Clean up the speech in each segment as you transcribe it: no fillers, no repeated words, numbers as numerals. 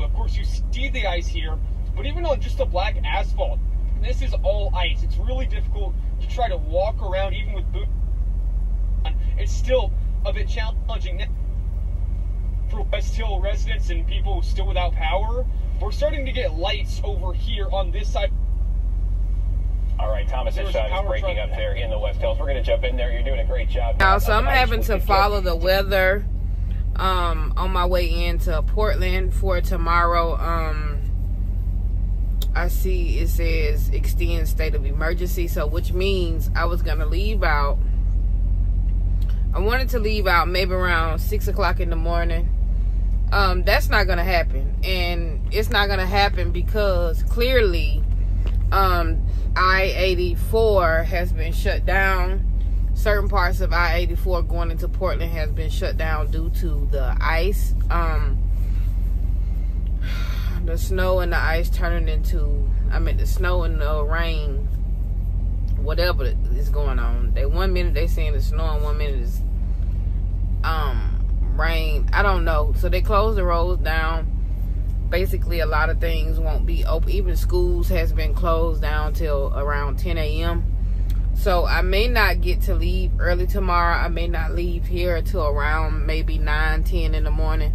Of course, you see the ice here, but even on just the black asphalt, this is all ice. It's really difficult to try to walk around, even with boots on. It's still a bit challenging for West Hill residents and people still without power. We're starting to get lights over here on this side. All right, Thomas is breaking up there in the West Hills. We're going to jump in there. You're doing a great job. Now, so I'm having to follow the weather on my way into Portland for tomorrow. I see it says extend state of emergency, so which means I was going to leave out. I wanted to leave out maybe around 6 o'clock in the morning. That's not going to happen. And it's not going to happen because clearly I-84 has been shut down. Certain parts of I-84 going into Portland has been shut down due to the ice. The snow and the ice turning into, the snow and the rain, whatever is going on. One minute they saying it's snowing, 1 minute is rain. I don't know. So they closed the roads down. Basically, a lot of things won't be open. Even schools has been closed down till around 10 a.m. So I may not get to leave early tomorrow. I may not leave here until around maybe 9, 10 in the morning.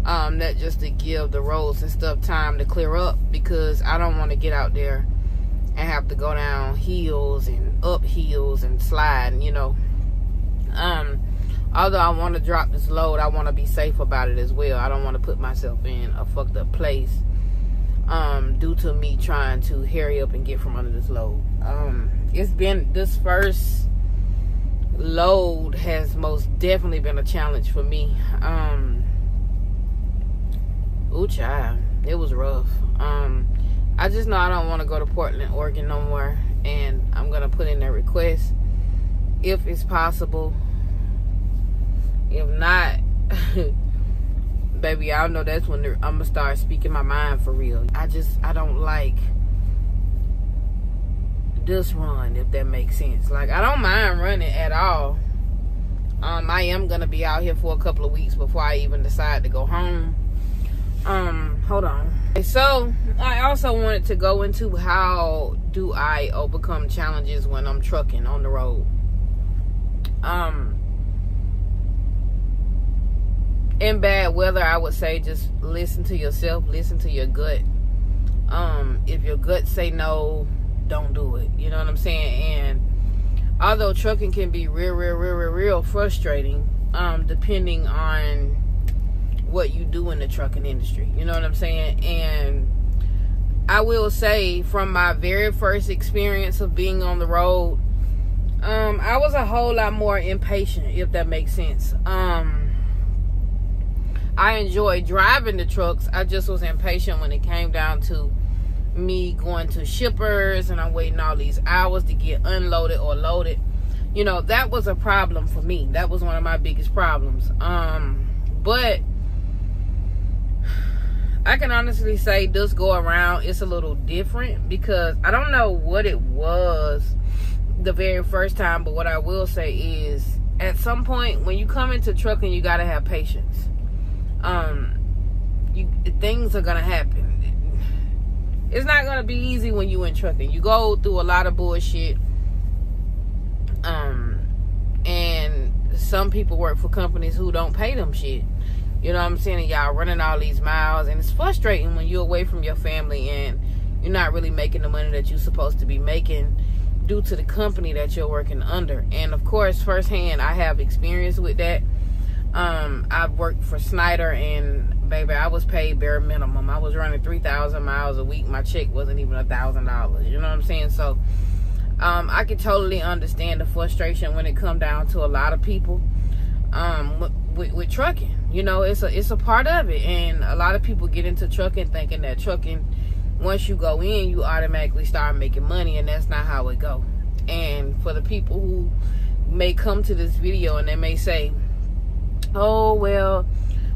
That just to give the roads and stuff time to clear up, because I don't want to get out there and have to go down hills and up hills and slide, you know. Although I want to drop this load, I want to be safe about it as well. I don't want to put myself in a fucked up place due to me trying to hurry up and get from under this load. It's been, this first load has most definitely been a challenge for me. Ooh, child, it was rough. I just know I don't want to go to Portland, Oregon no more, and I'm gonna put in a request if it's possible. If not, baby, y'all know that's when I'm gonna start speaking my mind for real. I don't like this run, if that makes sense. Like, I don't mind running at all. I am gonna be out here for a couple of weeks before I even decide to go home. Hold on. So I also wanted to go into how do I overcome challenges when I'm trucking on the road. In bad weather, I would say just listen to yourself, listen to your gut. If your gut say no, don't do it. You know what I'm saying? And although trucking can be real frustrating, depending on what you do in the trucking industry. You know what I'm saying? And I will say, from my very first experience of being on the road, I was a whole lot more impatient, if that makes sense. I enjoyed driving the trucks. I just was impatient when it came down to me going to shippers and I'm waiting all these hours to get unloaded or loaded. You know, that was a problem for me. That was one of my biggest problems. But I can honestly say this go around, it's a little different, because I don't know what it was the very first time, but what I will say is, at some point when you come into trucking, you gotta have patience. Things are gonna happen. It's not gonna be easy when you in trucking. You go through a lot of bullshit. And some people work for companies who don't pay them shit. You know what I'm saying? And y'all running all these miles, and it's frustrating when you're away from your family and you're not really making the money that you're supposed to be making due to the company that you're working under. And of course, firsthand, I have experience with that. I've worked for Snyder, and baby, I was paid bare minimum. I was running 3,000 miles a week. My check wasn't even $1,000. You know what I'm saying? So I can totally understand the frustration when it come down to a lot of people with trucking. You know, it's a part of it. And a lot of people get into trucking thinking that trucking, once you go in, you automatically start making money, and that's not how it go. And for the people who may come to this video and they may say, oh, well,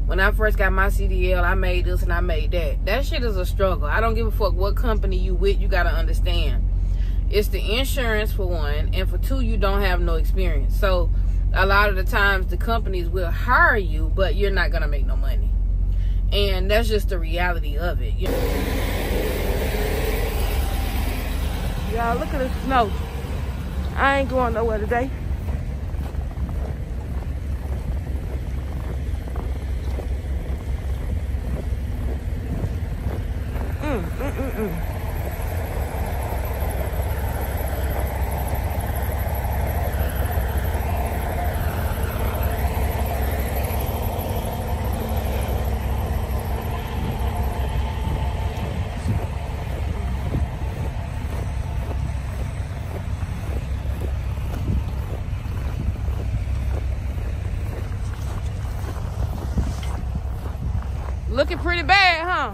when I first got my CDL, I made this and I made that. That shit is a struggle. I don't give a fuck what company you with. You got to understand, it's the insurance for one, and for two, you don't have no experience. So a lot of the times the companies will hire you, but you're not going to make no money. And that's just the reality of it. You know? Y'all, look at the snow. I ain't going nowhere today. Looking pretty bad, huh?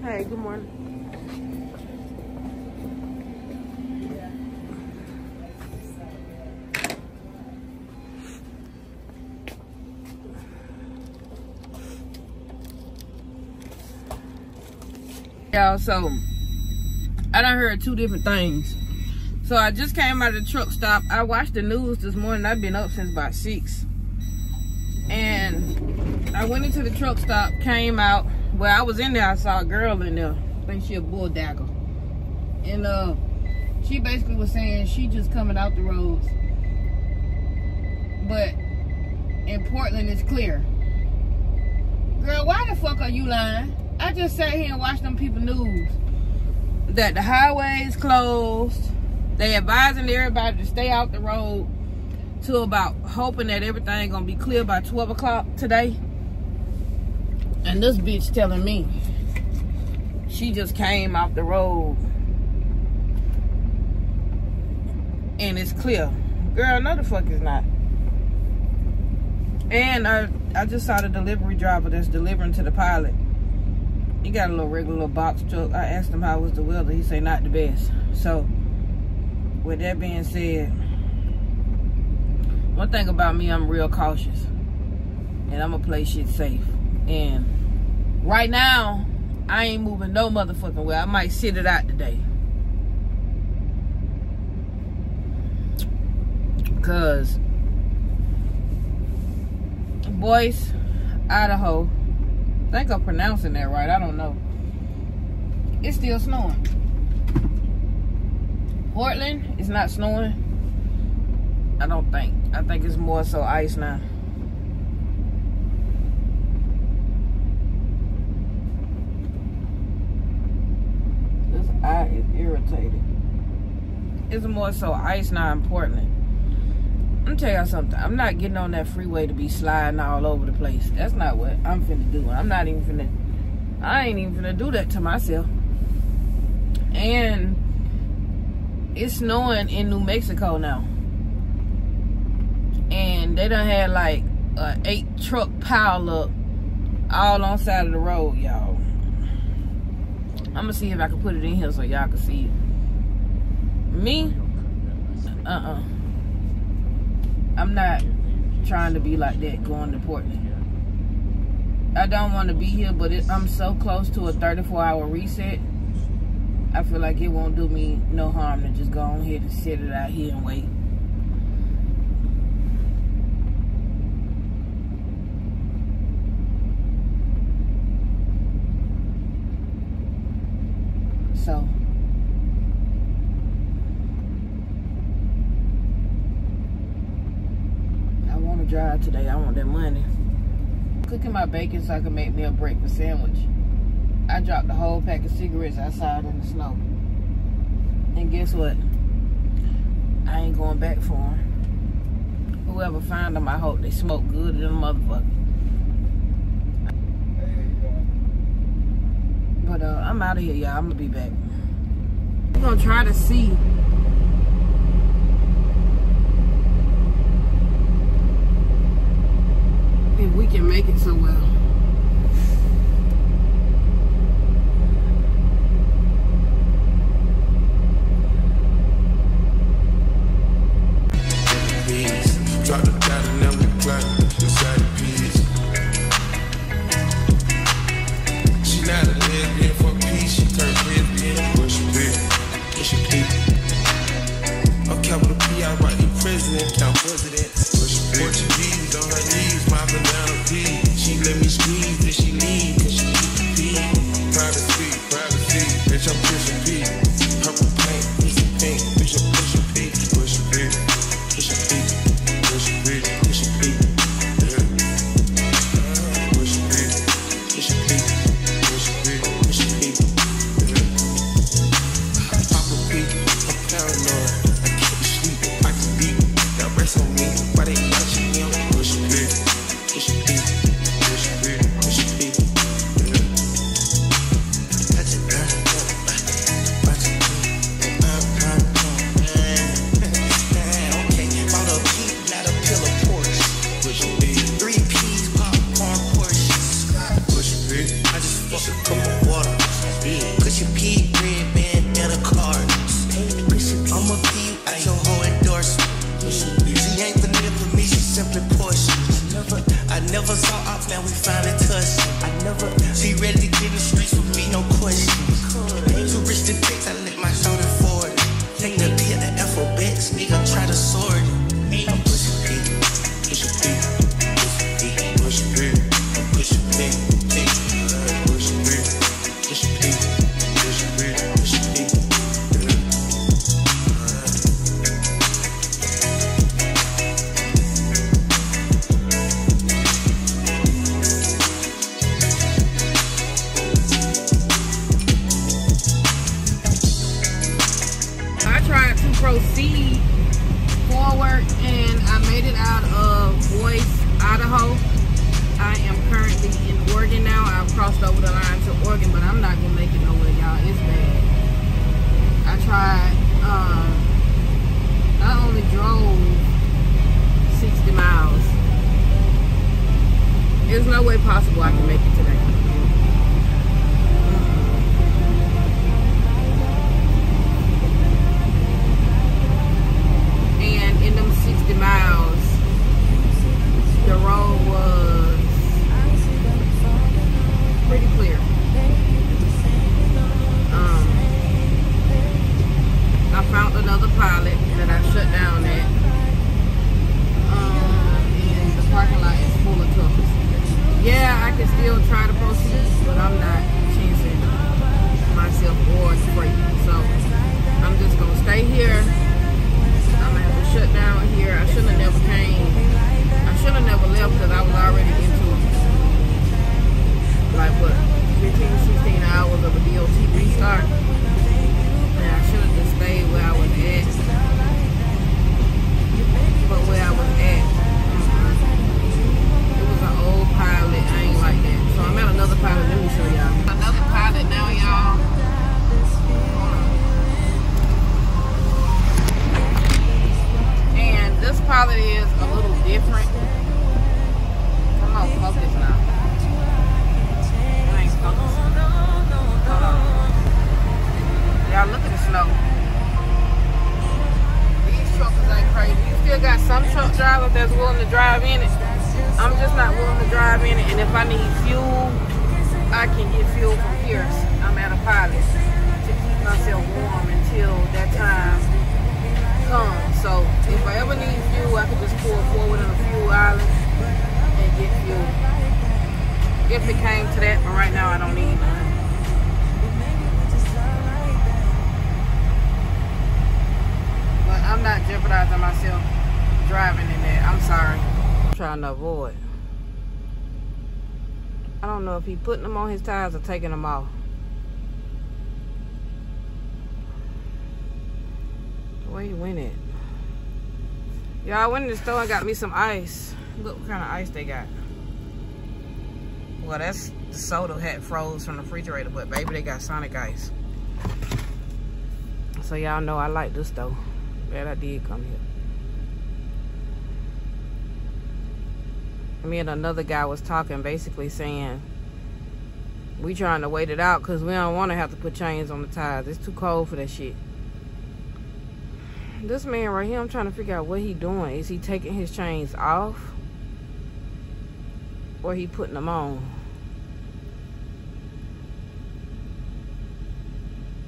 Hey, good morning. Y'all, so I done heard two different things. So I just came out of the truck stop. I watched the news this morning. I've been up since about 6. And I went into the truck stop, came out. Well, I was in there, I saw a girl in there. I think she a bulldagger. And she basically was saying she just coming out the roads. But in Portland, it's clear. Girl, why the fuck are you lying? I just sat here and watched them people news. That the highway is closed. They advising everybody to stay out the road till about hoping that everything gonna be clear by 12 o'clock today. And this bitch telling me she just came off the road and it's clear. Girl, no the fuck is not. And I just saw the delivery driver that's delivering to the pilot. He got a little regular box truck. I asked him how was the weather. He said not the best. So with that being said, one thing about me, I'm real cautious. And I'm gonna play shit safe. And right now, I ain't moving no motherfucking way. I might sit it out today. Cause Boise, Idaho, I think I'm pronouncing that right, I don't know. It's still snowing. Portland, it's not snowing. I don't think. I think it's more so ice now. Eye is irritated. It's more so ice now in Portland. I'm gonna tell y'all something. I'm not getting on that freeway to be sliding all over the place. That's not what I'm finna do. I ain't even finna do that to myself. And it's snowing in New Mexico now. And they done had like a 8 truck pile up all on side of the road, y'all. I'm gonna see if I can put it in here so y'all can see it. Me? I'm not trying to be like that going to Portland. I don't want to be here, but I'm so close to a 34-hour reset. I feel like it won't do me no harm to just go on here and sit it out here and wait. So I want to drive today. I want that money. Cooking my bacon so I can make me a breakfast sandwich. I dropped the whole pack of cigarettes outside in the snow. And guess what? I ain't going back for them. Whoever found them, I hope they smoke good in a motherfucker. But I'm out of here, y'all. I'm gonna be back. I'm gonna try to see if we can make it somewhere. Drop the dot and I'm the clock inside the piece. She not a lesbian for peace. She turned lesbian. Push a bit, push a bit. I'm capital P, I write the president, count president. Push a bit. Portuguese on her knees, my banana pea. She let me squeeze and she leave, cause she keep the pee. Privacy, privacy, bitch, I'm pushing P. Purple paint, piece of pink, bitch, I'm pushing P. Push a bit, push a bit. Push a bit, push a bit, yeah. Push a bit, push a bit, push a bit, push a bit, yeah. Pop a beat, I'm paranoid. I can't sleep, I can beat. Now rest on me, why they watching me? Push a bit, push a bit, push a bit, push a bit, yeah. Touch it down, watch it, okay, bought a beat. Push a bit. 3 P's, popcorn portions. Push a bit. I just fuck a cup of water. Push a P, red bandana cards. I'ma be at your whole endorsement. She ain't vanilla for me, she simply portions. I never saw off, now we finally touched. She ready to get in the streets with me, no questions. Too rich to text, I let my shoulder forward. Take the P at the alphabets, nigga try to sword. I'm pushing P. Push a bit, push a bit, push a bit, push a bit, push a bit, push a bit, push a bit. I tried to proceed forward and I made it out of Boise, Idaho. I am currently in Oregon now. I've crossed over the line to Oregon, but I'm not gonna make it nowhere, y'all. It's bad. I tried, I only drove 60 miles. There's no way possible I can make it today. And in them 60 miles, the road was pretty clear. I found another pilot that I shut down at. And the parking lot is full of truckers. Yeah, I can still try to proceed, but I'm not chancing myself or freight. So I'm just gonna stay here. I'm gonna have to shut down here. I should have never came. I should have never left because I was already into like what 15, 16 hours of a DOT restart. And I should have just stayed where I was at. But where I was at, it was an old pilot. I ain't like that. So I'm at another pilot. Let me show y'all. Another pilot now, y'all. And this pilot is a little different. Come on, focus now. I ain't focused. Hold on. Y'all look at the snow. These truckers ain't crazy. You still got some truck drivers that's willing to drive in it. I'm just not willing to drive in it. And if I need fuel, I can get fuel from Pierce. I'm at a pilot to keep myself warm until that time comes. So if I ever need fuel, I can just pull forward on a fuel island and get fuel. If it came to that, but right now I don't need none. But I'm not jeopardizing myself driving in there. I'm sorry. I'm trying to avoid. I don't know if he putting them on his tires or taking them off. Where he went at? Y'all, I went in the store and got me some ice. Look what kind of ice they got. Well, that's the soda had froze from the refrigerator, but baby, they got Sonic ice. So y'all know I like this though. Glad I did come here. Me and another guy was talking, basically saying we trying to wait it out because we don't want to have to put chains on the tires. It's too cold for that shit. This man right here, I'm trying to figure out what he doing. Is he taking his chains off or he putting them on?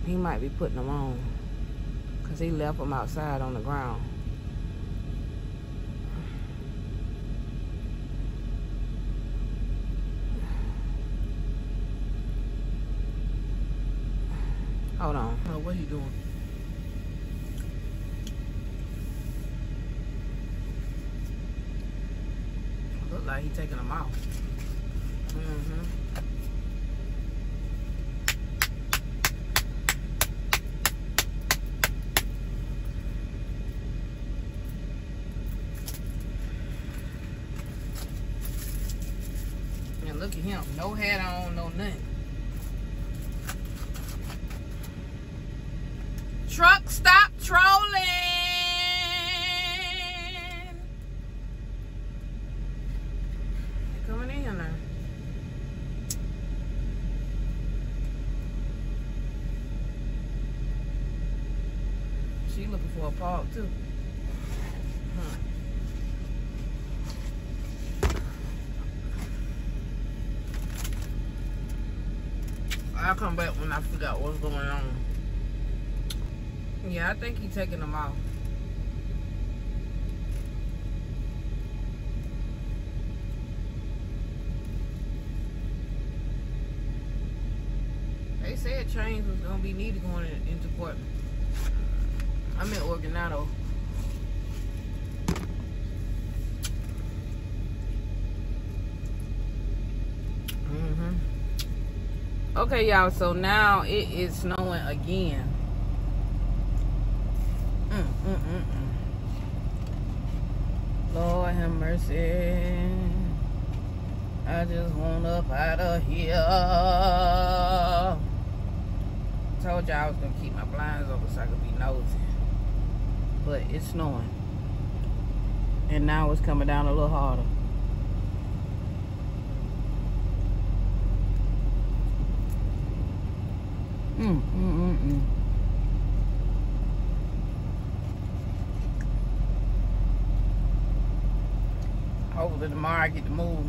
He might be putting them on because he left them outside on the ground. Hold on. Oh, what he doing? Look like he taking them out. And look at him. No hat on, no nothing. Truck, stop trolling. They're coming in here now. She looking for a park too. I'll come back when I figure out what's going on. Yeah, I think he's taking them off. They said chains was gonna be needed going into Portland. I'm in Boise Idaho. Okay, y'all. So now it is snowing again. Lord have mercy. I just want up out of here. Told y'all I was gonna keep my blinds open so I could be nosy. But it's snowing. And now it's coming down a little harder. Hopefully tomorrow I get to move.